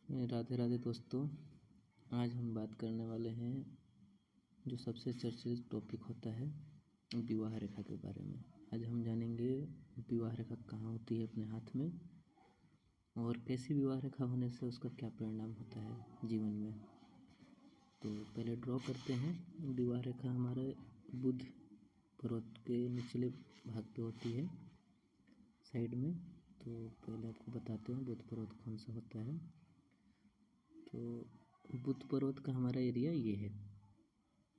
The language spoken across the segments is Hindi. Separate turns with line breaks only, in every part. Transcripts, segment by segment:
राधे राधे दोस्तों। आज हम बात करने वाले हैं जो सबसे चर्चित टॉपिक होता है विवाह रेखा के बारे में। आज हम जानेंगे विवाह रेखा कहाँ होती है अपने हाथ में और कैसी विवाह रेखा होने से उसका क्या परिणाम होता है जीवन में। तो पहले ड्रॉ करते हैं। विवाह रेखा हमारे बुध पर्वत के निचले भाग पे होती है, साइड में। तो पहले आपको बताते हैं बुध पर्वत कौन सा होता है। तो बुध पर्वत का हमारा एरिया ये है,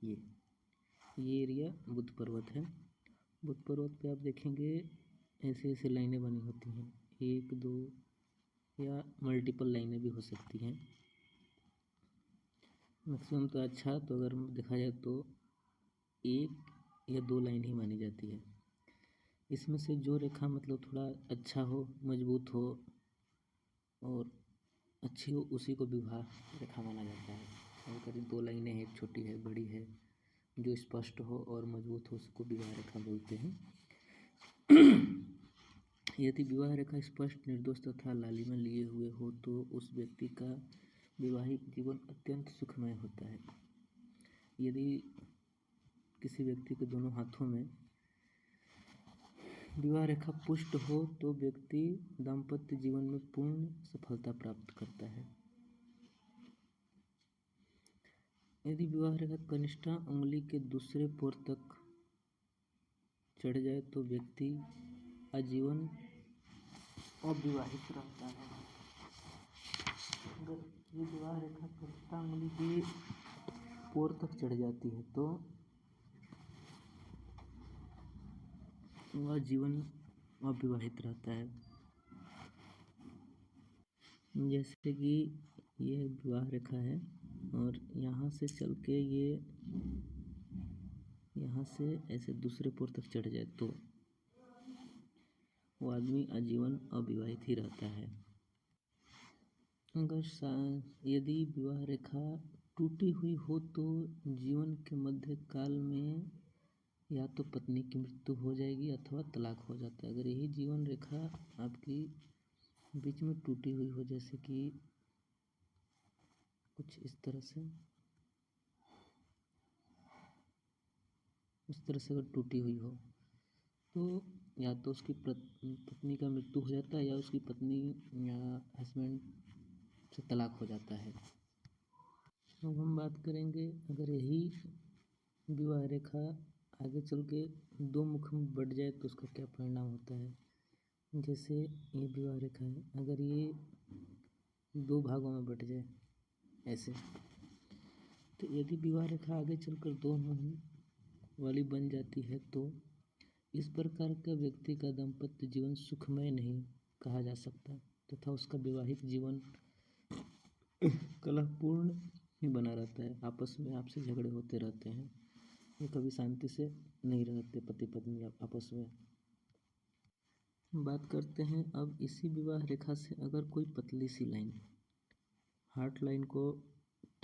ये एरिया बुध पर्वत है। बुध पर्वत पे आप देखेंगे ऐसे ऐसे लाइनें बनी होती हैं, 1 2 या मल्टीपल लाइनें भी हो सकती हैं। मैक्सिमम तो अच्छा तो अगर देखा जाए तो 1 या 2 लाइन ही मानी जाती है। इसमें से जो रेखा मतलब थोड़ा अच्छा हो, मजबूत हो और अच्छी हो, उसी को विवाह रेखा माना जाता है। और करीब 2 लाइनें हैं, एक छोटी है बड़ी है, जो स्पष्ट हो और मजबूत हो उसको विवाह रेखा बोलते हैं। यदि विवाह रेखा स्पष्ट, निर्दोष तथा लालिमा लिए हुए हो तो उस व्यक्ति का वैवाहिक जीवन अत्यंत सुखमय होता है। यदि किसी व्यक्ति के दोनों हाथों में विवाह रेखा पुष्ट हो तो व्यक्ति दाम्पत्य जीवन में पूर्ण सफलता प्राप्त करता है। यदि विवाह रेखा कनिष्ठा उंगली के दूसरे पोर तक चढ़ जाए तो व्यक्ति आजीवन अविवाहित रहता है। अगर ये विवाह रेखा कनिष्ठा उंगली की पोर तक चढ़ जाती है तो वह जीवन अविवाहित रहता है। जैसे कि ये विवाह रेखा है और यहाँ से चल के ये यहाँ से ऐसे दूसरे पोर तक चढ़ जाए तो वो आदमी आजीवन अविवाहित ही रहता है। अगर यदि विवाह रेखा टूटी हुई हो तो जीवन के मध्य काल में या तो पत्नी की मृत्यु हो जाएगी अथवा तलाक हो जाता है। अगर यही जीवन रेखा आपकी बीच में टूटी हुई हो, जैसे कि कुछ इस तरह से अगर टूटी हुई हो तो या तो उसकी पत्नी का मृत्यु हो जाता है या उसकी पत्नी या हस्बैंड से तलाक हो जाता है। अब हम बात करेंगे अगर यही विवाह रेखा आगे चल के 2 मुख में बढ़ जाए तो उसका क्या परिणाम होता है। जैसे ये विवाह रेखा है, अगर ये 2 भागों में बट जाए ऐसे, तो यदि विवाह रेखा आगे चलकर 2 मुख वाली बन जाती है तो इस प्रकार का व्यक्ति का दाम्पत्य जीवन सुखमय नहीं कहा जा सकता तथा उसका वैवाहिक जीवन कलहपूर्ण ही बना रहता है। आपस में आपसे झगड़े होते रहते हैं, ये कभी शांति से नहीं रहते पति पत्नी आपस में। बात करते हैं अब इसी विवाह रेखा से अगर कोई पतली सी लाइन हार्ट लाइन को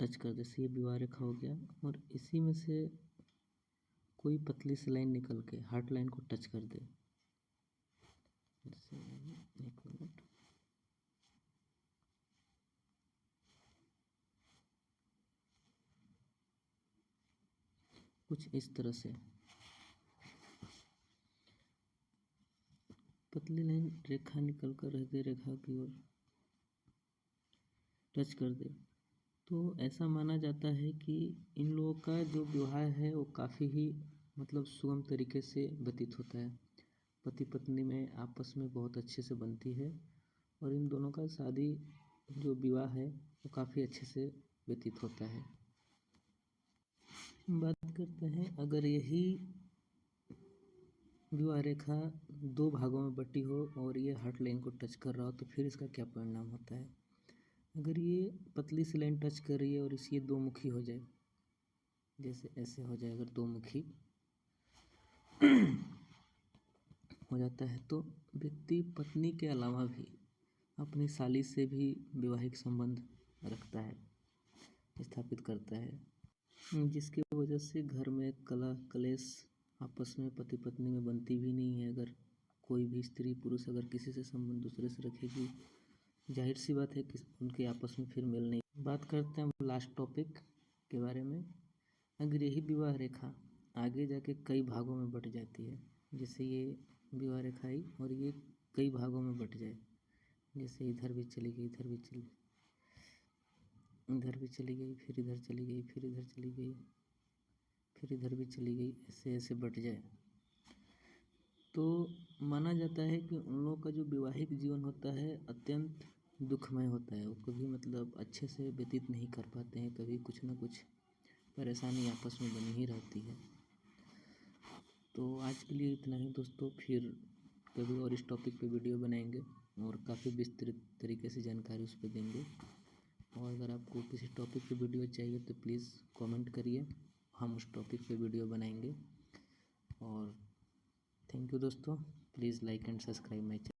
टच कर दे, जैसे ये विवाह रेखा हो गया और इसी में से कोई पतली सी लाइन निकल के हार्ट लाइन को टच कर दे, जैसे 1 मिनट, कुछ इस तरह से पतली लाइन रेखा निकल कर हृदय रेखा की ओर टच कर दे तो ऐसा माना जाता है कि इन लोगों का जो विवाह है वो काफ़ी ही मतलब सुगम तरीके से व्यतीत होता है। पति पत्नी में आपस में बहुत अच्छे से बनती है और इन दोनों का शादी जो विवाह है वो काफ़ी अच्छे से व्यतीत होता है। बात करते हैं अगर यही विवाह रेखा 2 भागों में बटी हो और ये हार्ट लाइन को टच कर रहा हो तो फिर इसका क्या परिणाम होता है। अगर ये पतली सी लाइन टच कर रही है और इस ये 2 मुखी हो जाए, जैसे ऐसे हो जाए, अगर 2 मुखी हो जाता है तो व्यक्ति पत्नी के अलावा भी अपनी साली से भी वैवाहिक संबंध रखता है, स्थापित करता है, जिसकी वजह से घर में कलह कलेश आपस में पति पत्नी में बनती भी नहीं है। अगर कोई भी स्त्री पुरुष अगर किसी से संबंध दूसरे से रखेगी जाहिर सी बात है कि उनके आपस में फिर मेल नहीं। बात करते हैं लास्ट टॉपिक के बारे में। अगर यही विवाह रेखा आगे जाके कई भागों में बट जाती है, जैसे ये विवाह रेखा आई और ये कई भागों में बट जाए, जैसे इधर भी चली गई, इधर भी चली गई, फिर इधर चली गई, फिर इधर चली गई, फिर इधर भी चली गई, ऐसे ऐसे बट जाए, तो माना जाता है कि उन लोगों का जो वैवाहिक जीवन होता है अत्यंत दुखमय होता है। वो कभी मतलब अच्छे से व्यतीत नहीं कर पाते हैं, कभी कुछ ना कुछ परेशानी आपस में बनी ही रहती है। तो आज के लिए इतना ही दोस्तों, फिर कभी और इस टॉपिक पे वीडियो बनाएंगे और काफ़ी विस्तृत तरीके से जानकारी उस पर देंगे। और अगर आपको किसी टॉपिक पे वीडियो चाहिए तो प्लीज़ कमेंट करिए, हम उस टॉपिक पे वीडियो बनाएंगे। और थैंक यू दोस्तों, please like and subscribe my channel.